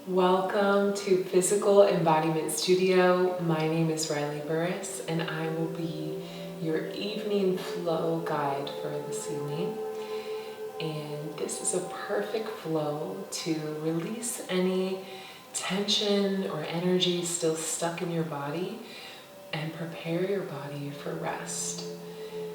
Welcome to Physical Embodiment Studio. My name is Riley Burris and I will be your evening flow guide for this evening. And this is a perfect flow to release any tension or energy still stuck in your body and prepare your body for rest.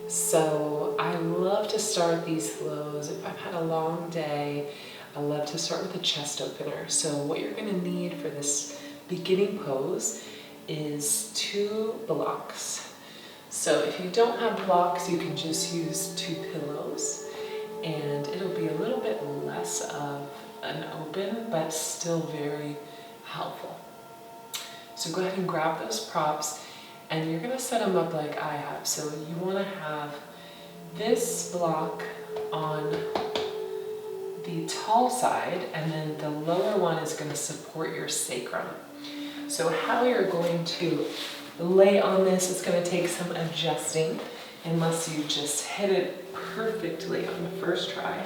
So I love to start these flows. If I've had a long day, I love to start with a chest opener. So what you're going to need for this beginning pose is 2 blocks. So if you don't have blocks, you can just use 2 pillows and it'll be a little bit less of an open, but still very helpful. So go ahead and grab those props and you're going to set them up like I have. So you want to have this block on the tall side, and then the lower one is going to support your sacrum. So how you're going to lay on this is going to take some adjusting unless you just hit it perfectly on the first try.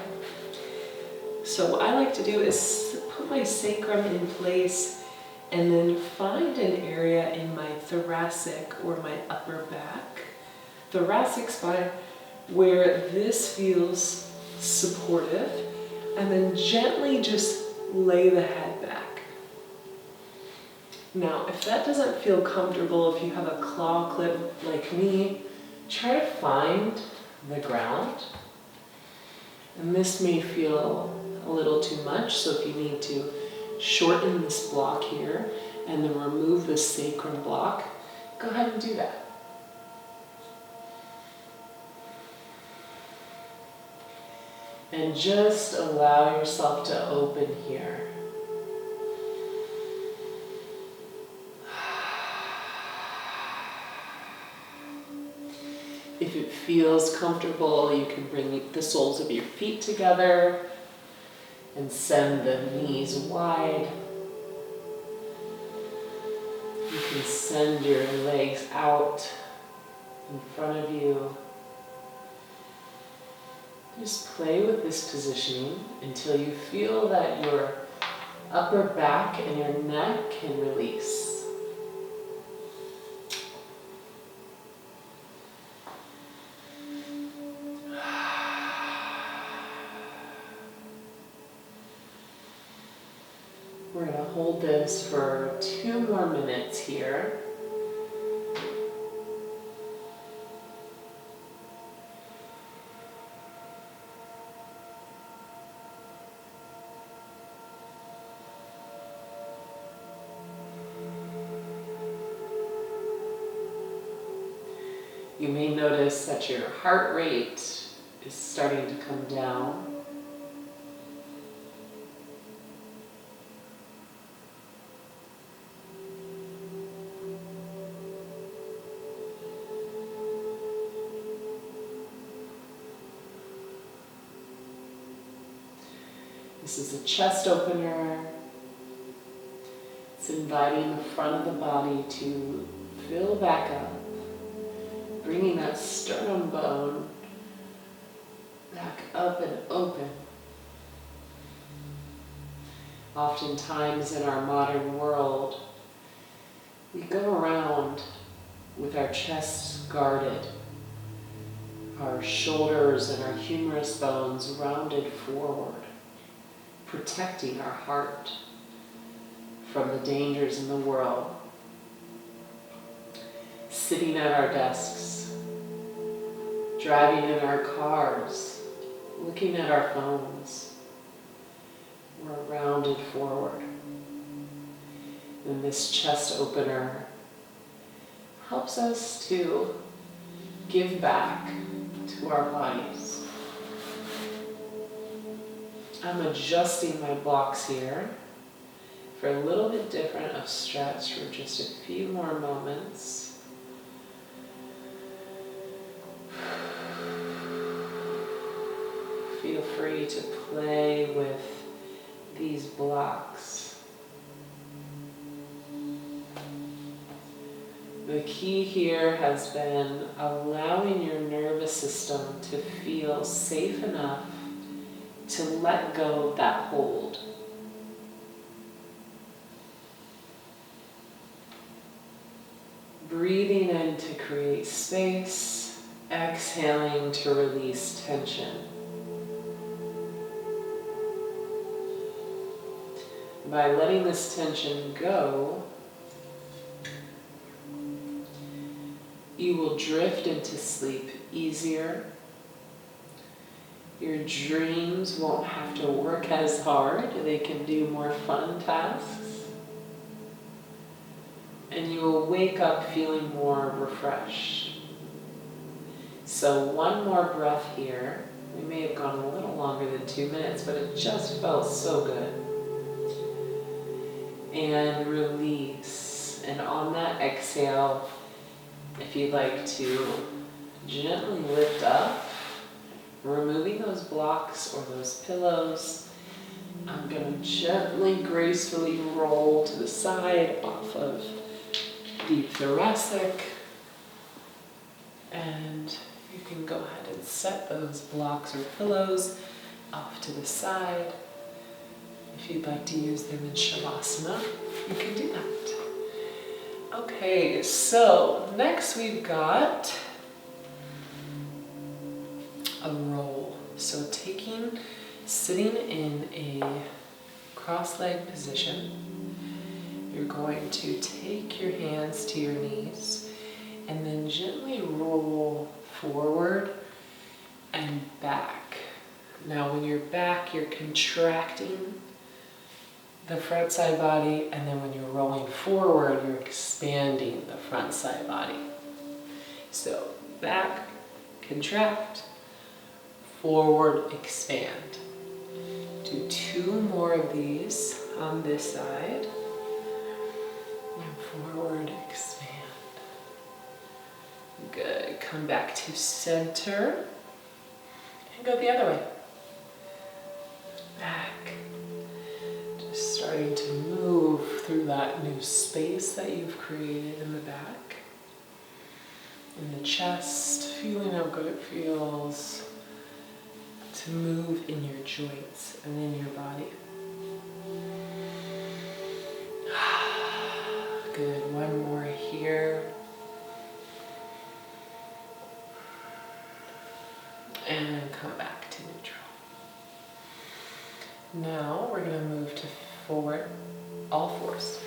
So what I like to do is put my sacrum in place and then find an area in my thoracic or my upper back, thoracic spine, where this feels supportive, and then gently just lay the head back. Now, if that doesn't feel comfortable, if you have a claw clip like me, try to find the ground. And this may feel a little too much, so if you need to shorten this block here and then remove the sacrum block, go ahead and do that. And just allow yourself to open here. If it feels comfortable, you can bring the soles of your feet together and send the knees wide. You can send your legs out in front of you. Just play with this positioning until you feel that your upper back and your neck can release. We're going to hold this for 2 more minutes here. You may notice that your heart rate is starting to come down. This is a chest opener. It's inviting the front of the body to fill back up, bringing that sternum bone back up and open. Oftentimes in our modern world, we go around with our chests guarded, our shoulders and our humerus bones rounded forward, protecting our heart from the dangers in the world. Sitting at our desks, driving in our cars, looking at our phones, we're rounded forward. And this chest opener helps us to give back to our bodies. I'm adjusting my blocks here for a little bit different of stretch for just a few more moments. Feel free to play with these blocks. The key here has been allowing your nervous system to feel safe enough to let go of that hold. Breathing in to create space, exhaling to release tension. By letting this tension go, you will drift into sleep easier. Your dreams won't have to work as hard. They can do more fun tasks. And you will wake up feeling more refreshed. So one more breath here. We may have gone a little longer than 2 minutes, but it just felt so good. And release. And on that exhale, if you'd like to gently lift up, removing those blocks or those pillows, I'm going to gently, gracefully roll to the side off of deep thoracic. And you can go ahead and set those blocks or pillows off to the side. If you'd like to use them in Savasana, you can do that. Okay, so next we've got a roll. So sitting in a cross-legged position, you're going to take your hands to your knees and then gently roll forward and back. Now when you're back, you're contracting the front side body, and then when you're rolling forward, you're expanding the front side body. So back, contract, forward, expand. Do 2 more of these on this side. And forward, expand. Good. Come back to center and go the other way. Back. Just starting to move through that new space that you've created in the back. In the chest, feeling how good it feels to move in your joints and in your body. Good. One more here. And come back to neutral. Now we're going to move to forward, all fours.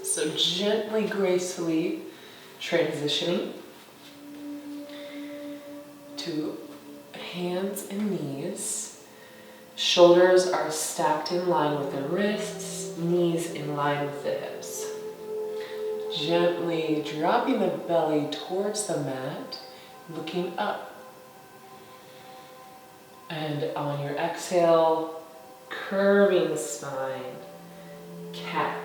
So gently, gracefully transitioning to hands and knees. Shoulders are stacked in line with the wrists, knees in line with the hips. Gently dropping the belly towards the mat, looking up. And on your exhale, curving the spine, cat.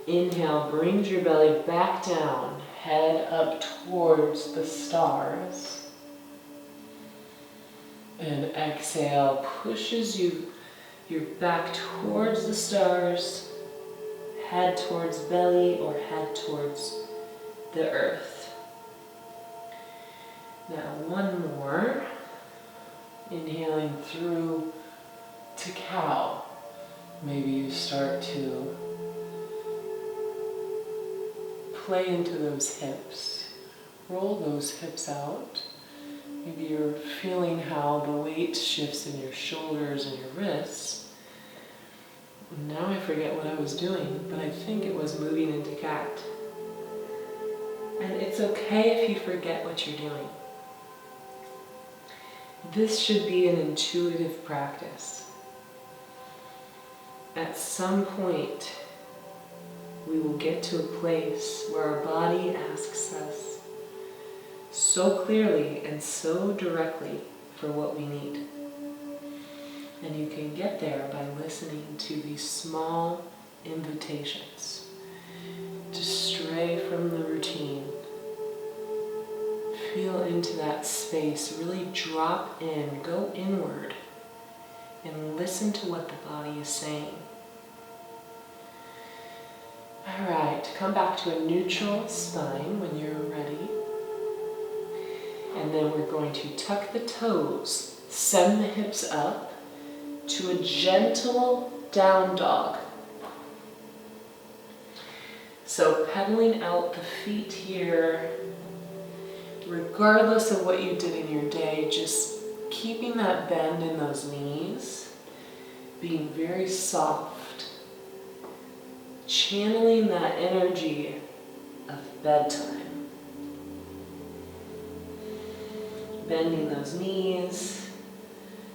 Inhale, brings your belly back down, head up towards the stars. And exhale, pushes your back towards the stars, head towards belly or head towards the earth. Now one more. Inhaling through to cow. Maybe you start to play into those hips. Roll those hips out. Maybe you're feeling how the weight shifts in your shoulders and your wrists. Now I forget what I was doing, but I think it was moving into cat. And it's okay if you forget what you're doing. This should be an intuitive practice. At some point, we will get to a place where our body asks us so clearly and so directly for what we need. And you can get there by listening to these small invitations to stray from the routine. Feel into that space, really drop in, go inward, and listen to what the body is saying. All right, come back to a neutral spine when you're ready. And then we're going to tuck the toes, send the hips up to a gentle down dog. So pedaling out the feet here, regardless of what you did in your day, just keeping that bend in those knees, being very soft, channeling that energy of bedtime. Bending those knees,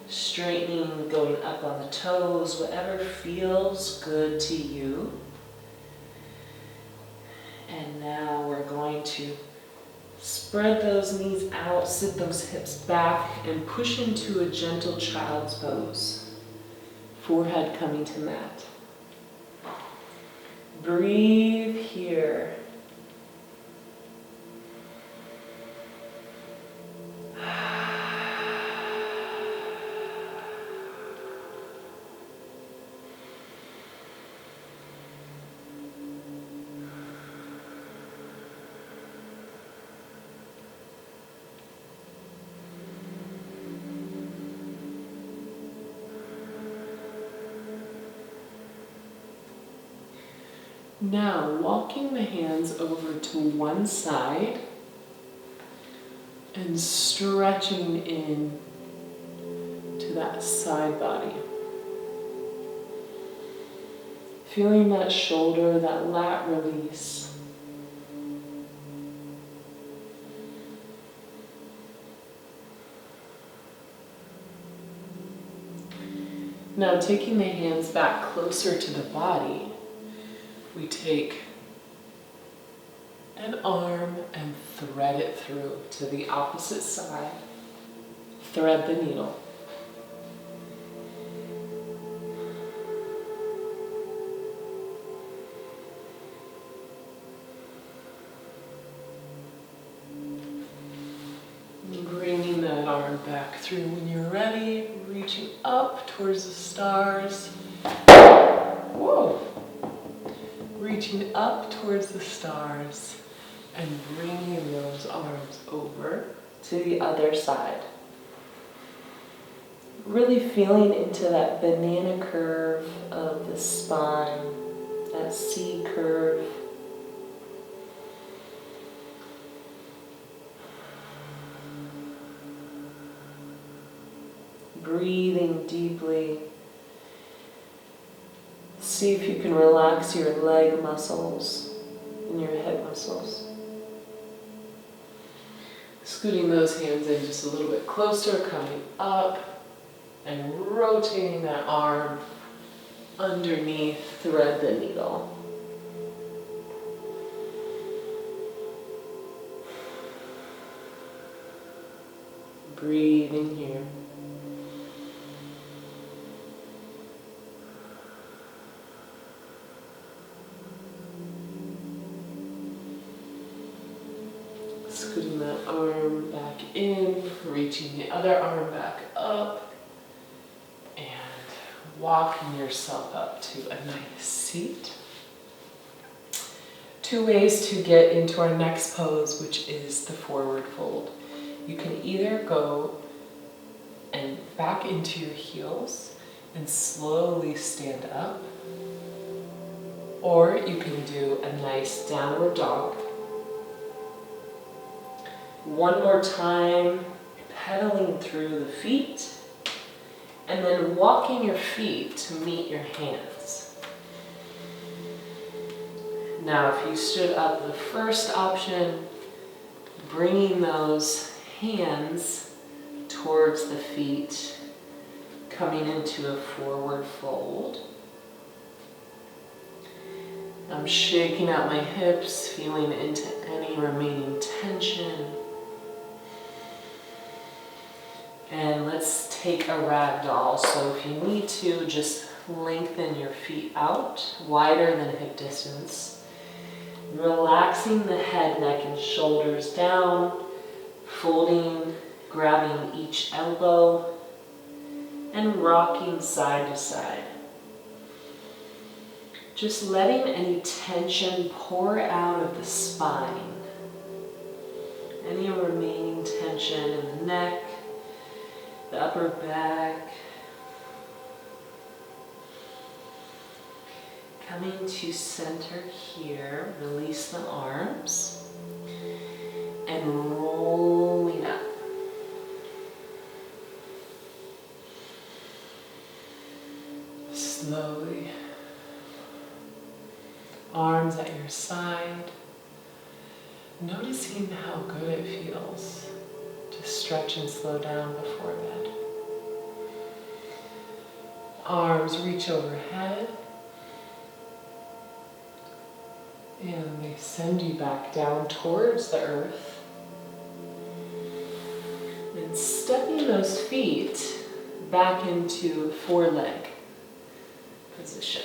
straightening, going up on the toes, whatever feels good to you. And now we're going to spread those knees out, sit those hips back, and push into a gentle child's pose. Forehead coming to mat. Breathe here. Now, walking the hands over to one side and stretching in to that side body. Feeling that shoulder, that lat release. Now, taking the hands back closer to the body, we take an arm and thread it through to the opposite side. Thread the needle. Bringing that arm back through when you're ready, reaching up towards the stars. Whoa! Reaching up towards the stars and bringing those arms over to the other side. Really feeling into that banana curve of the spine, that C curve. Breathing deeply. See if you can relax your leg muscles and your hip muscles. Scooting those hands in just a little bit closer, coming up and rotating that arm underneath, thread the needle. Breathing here. Scooting that arm back in, reaching the other arm back up, and walking yourself up to a nice seat. Two ways to get into our next pose, which is the forward fold. You can either go and back into your heels and slowly stand up, or you can do a nice downward dog. One more time, pedaling through the feet, and then walking your feet to meet your hands. Now, if you stood up, the first option, bringing those hands towards the feet, coming into a forward fold. I'm shaking out my hips, feeling into any remaining tension. And let's take a ragdoll. So if you need to, just lengthen your feet out, wider than hip distance. Relaxing the head, neck, and shoulders down, folding, grabbing each elbow, and rocking side to side. Just letting any tension pour out of the spine. Any remaining tension in the neck, the upper back. Coming to center here, release the arms and rolling up. Slowly. Arms at your side. Noticing how good it feels to stretch and slow down before bed. Arms reach overhead. And they send you back down towards the earth. And stepping those feet back into foreleg position.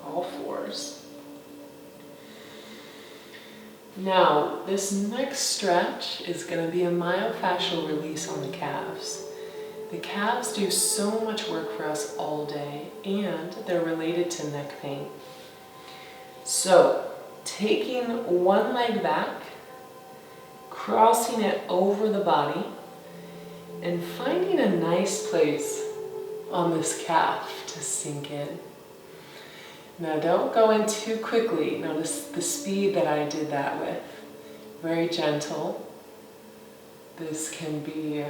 All fours. Now, this next stretch is going to be a myofascial release on the calves. The calves do so much work for us all day, and they're related to neck pain. So, taking one leg back, crossing it over the body, and finding a nice place on this calf to sink in. Now don't go in too quickly. Notice the speed that I did that with. Very gentle. This can be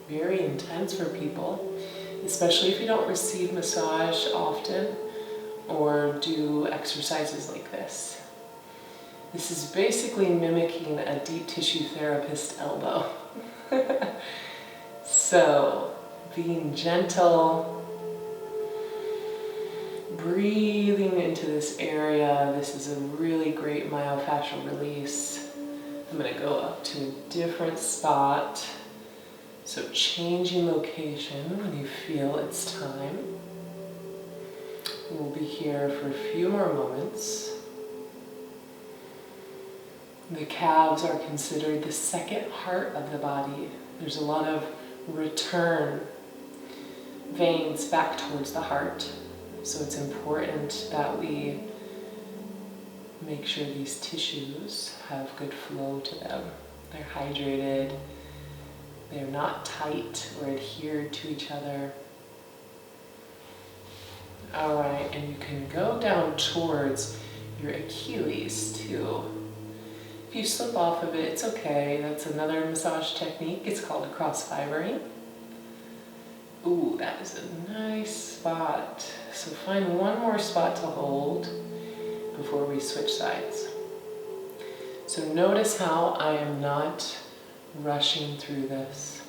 very intense for people, especially if you don't receive massage often or do exercises like this. This is basically mimicking a deep tissue therapist elbow. So, being gentle, breathing into this area. This is a really great myofascial release. I'm going to go up to a different spot. So changing location when you feel it's time. We'll be here for a few more moments. The calves are considered the second heart of the body. There's a lot of return veins back towards the heart. So it's important that we make sure these tissues have good flow to them. They're hydrated, they're not tight or adhered to each other. All right, and you can go down towards your Achilles too. If you slip off of it, it's okay. That's another massage technique. It's called a cross-fibering. Ooh, that is a nice spot. So find one more spot to hold before we switch sides. So notice how I am not rushing through this.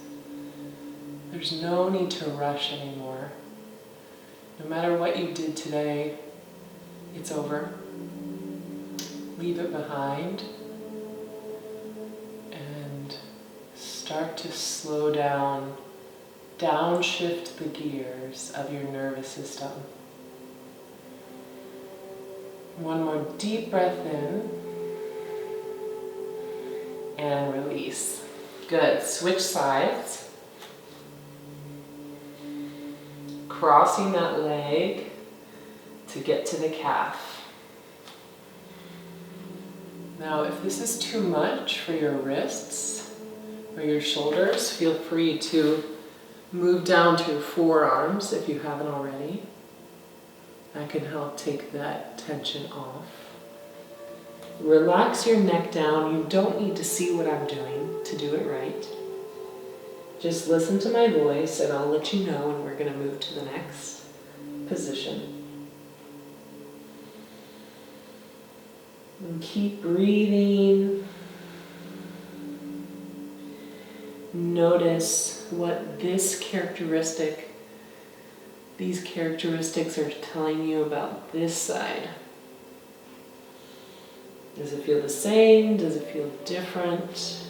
There's no need to rush anymore. No matter what you did today, it's over. Leave it behind and start to slow down. Downshift the gears of your nervous system. One more deep breath in and release. Good. Switch sides. Crossing that leg to get to the calf. Now, if this is too much for your wrists or your shoulders, feel free to move down to your forearms if you haven't already. That can help take that tension off. Relax your neck down. You don't need to see what I'm doing to do it right. Just listen to my voice and I'll let you know when we're going to move to the next position. And keep breathing. Notice what these characteristics are telling you about this side. Does it feel the same? Does it feel different?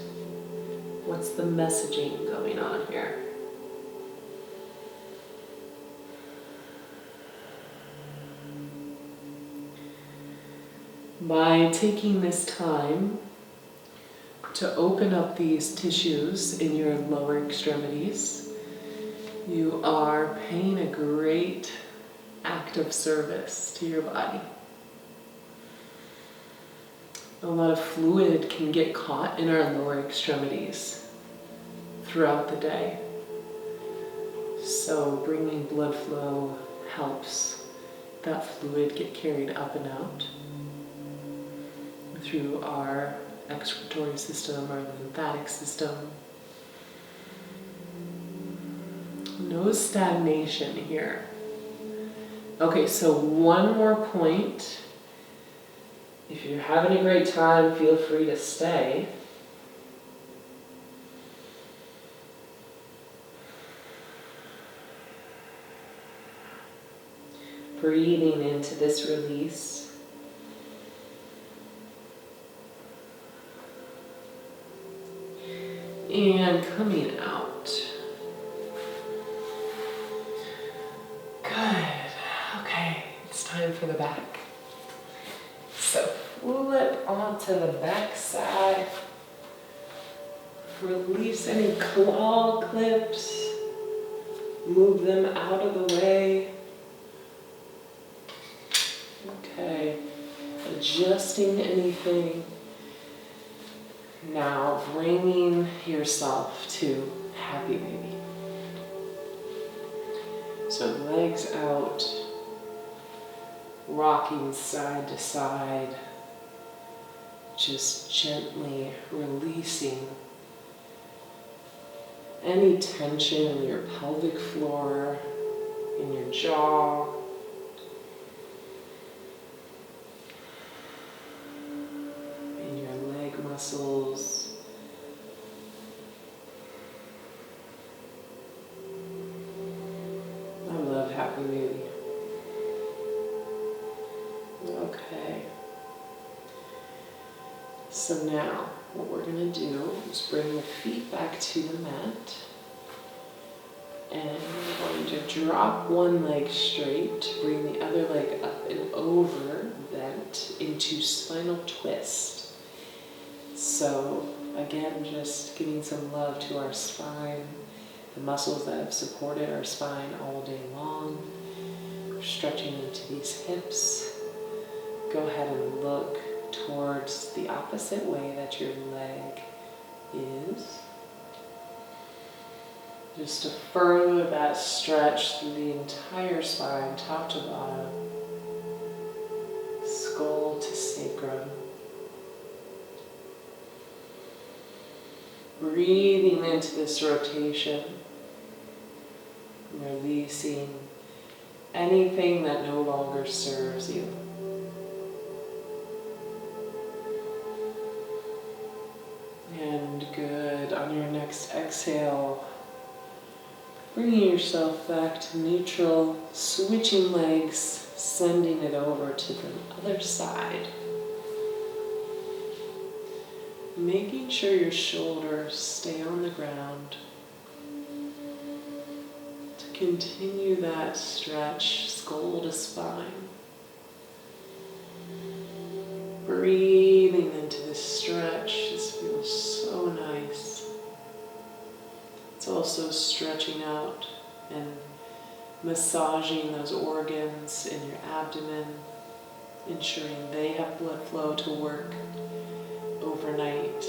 What's the messaging going on here? By taking this time to open up these tissues in your lower extremities, you are paying a great act of service to your body. A lot of fluid can get caught in our lower extremities throughout the day. So bringing blood flow helps that fluid get carried up and out through our excretory system, our lymphatic system. No stagnation here. Okay, so one more point. If you're having a great time, feel free to stay. Breathing into this release. And coming out. Good. Okay, it's time for the back. So flip onto the back side. Release any claw clips. Move them out of the way. Okay, adjusting anything. Now bringing yourself to happy baby. So legs out, rocking side to side, just gently releasing any tension in your pelvic floor, in your jaw, in your leg muscles. I love happy baby. Okay. So now, what we're going to do is bring the feet back to the mat. And we're going to drop one leg straight, bring the other leg up and over, bent into spinal twist. So again, just giving some love to our spine, the muscles that have supported our spine all day long. We're stretching into these hips. Go ahead and look towards the opposite way that your leg is. Just to further that stretch through the entire spine, top to bottom, skull to sacrum. Breathing into this rotation, releasing anything that no longer serves you. And good. On your next exhale, bringing yourself back to neutral, switching legs, sending it over to the other side. Making sure your shoulders stay on the ground. To continue that stretch, skull to spine. Breathing into this stretch. This feels so nice. It's also stretching out and massaging those organs in your abdomen, ensuring they have blood flow to work overnight.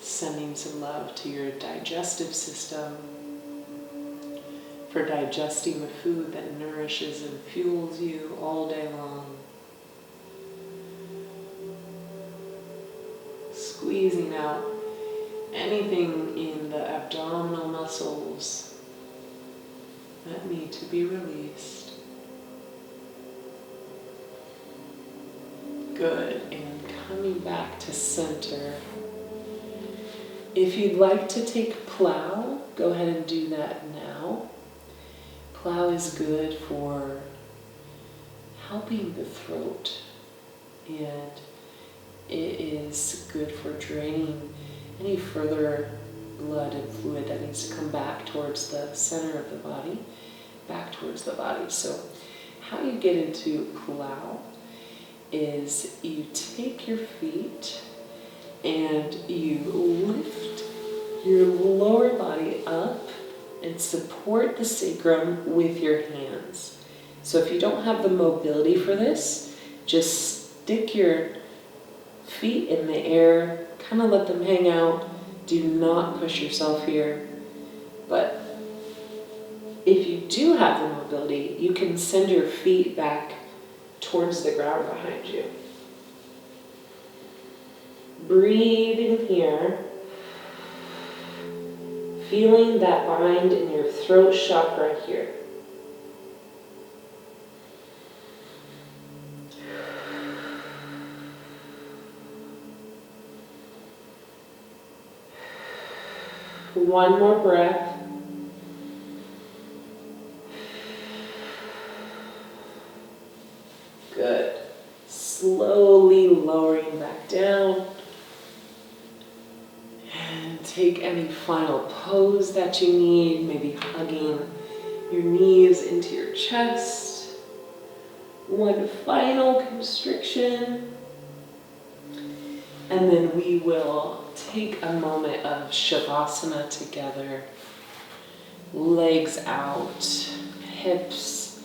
Sending some love to your digestive system for digesting the food that nourishes and fuels you all day long. Squeezing out anything in the abdominal muscles that need to be released. Good, and coming back to center. If you'd like to take plow, go ahead and do that now. Plow is good for helping the throat, and it is good for draining any further blood and fluid that needs to come back towards the center of the body, back towards the body. So how you get into plow is you take your feet and you lift your lower body up and support the sacrum with your hands. So if you don't have the mobility for this, just stick your feet in the air, kind of let them hang out. Do not push yourself here, but If you do have the mobility, you can send your feet back towards the ground behind you. Breathe in here, feeling that bind in your throat chakra here. One more breath. Good. Slowly lowering back down. And take any final pose that you need, maybe hugging your knees into your chest. One final constriction. And then we will take a moment of Savasana together. Legs out, hips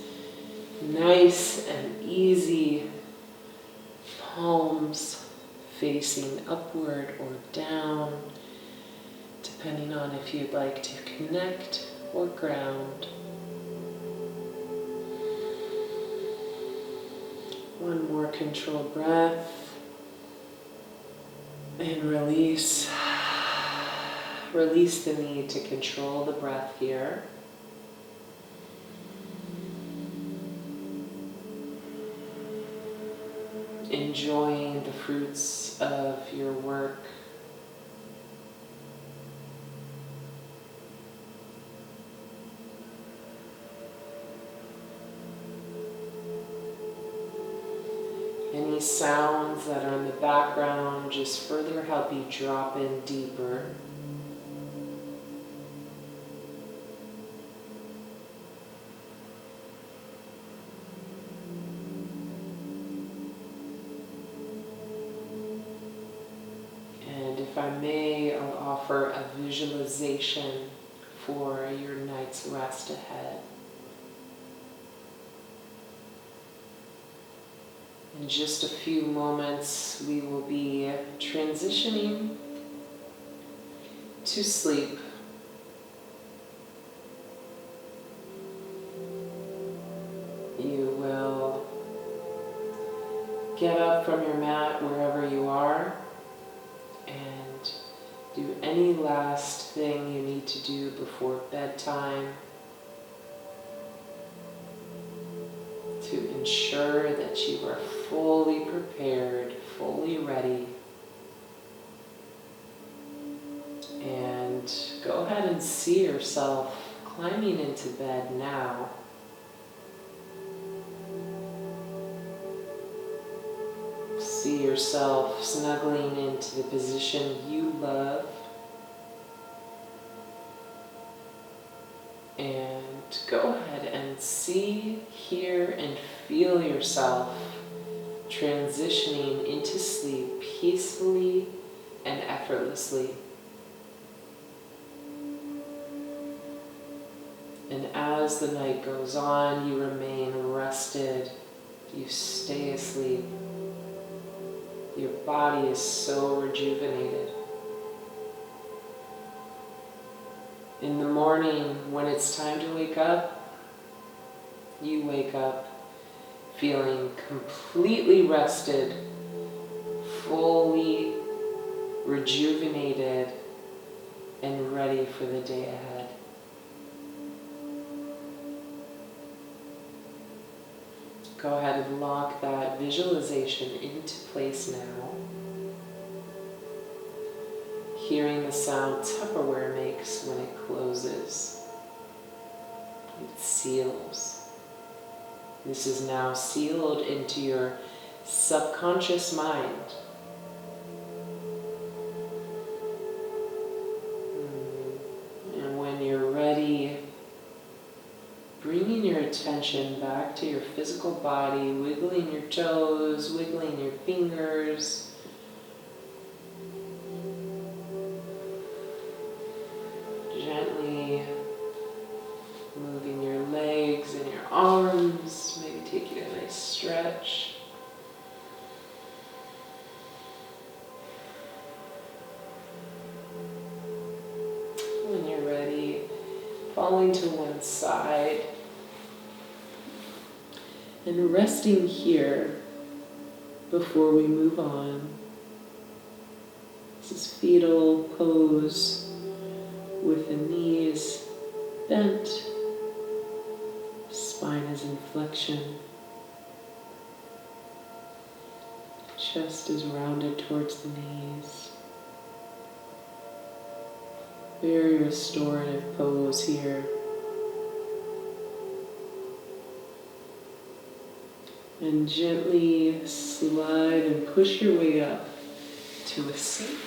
nice and easy, palms facing upward or down, depending on if you'd like to connect or ground. One more controlled breath. And release. Release the need to control the breath here. Enjoying the fruits of your work. Any sounds that are in the background just further help you drop in deeper. And if I may, I'll offer a visualization for your night's rest ahead. In just a few moments, we will be transitioning to sleep. You will get up from your mat wherever you are and do any last thing you need to do before bedtime to ensure that you are fully prepared, fully ready. And go ahead and see yourself climbing into bed now. See yourself snuggling into the position you love. And go ahead and see, hear, and feel yourself transitioning into sleep peacefully and effortlessly. And as the night goes on, you remain rested, you stay asleep. Your body is so rejuvenated. In the morning, when it's time to wake up, you wake up feeling completely rested, fully rejuvenated, and ready for the day ahead. Go ahead and lock that visualization into place now. Hearing the sound Tupperware makes when it closes. It seals. This is now sealed into your subconscious mind. And when you're ready, bringing your attention back to your physical body, wiggling your toes, wiggling your fingers. Gently moving your legs and your arms, maybe taking a nice stretch. When you're ready, falling to one side. And resting here before we move on. This is fetal pose with the knees bent, spine is in flexion, chest is rounded towards the knees. Very restorative pose here. And gently slide and push your way up to a seat.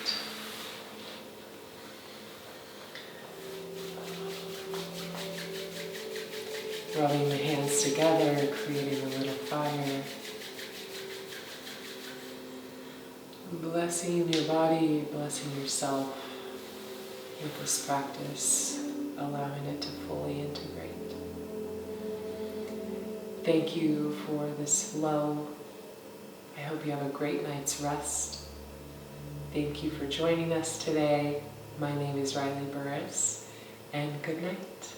Rubbing the hands together, creating a little fire. Blessing your body, blessing yourself with this practice, allowing it to fully integrate. Thank you for this flow. I hope you have a great night's rest. Thank you for joining us today. My name is Riley Burris, and good night.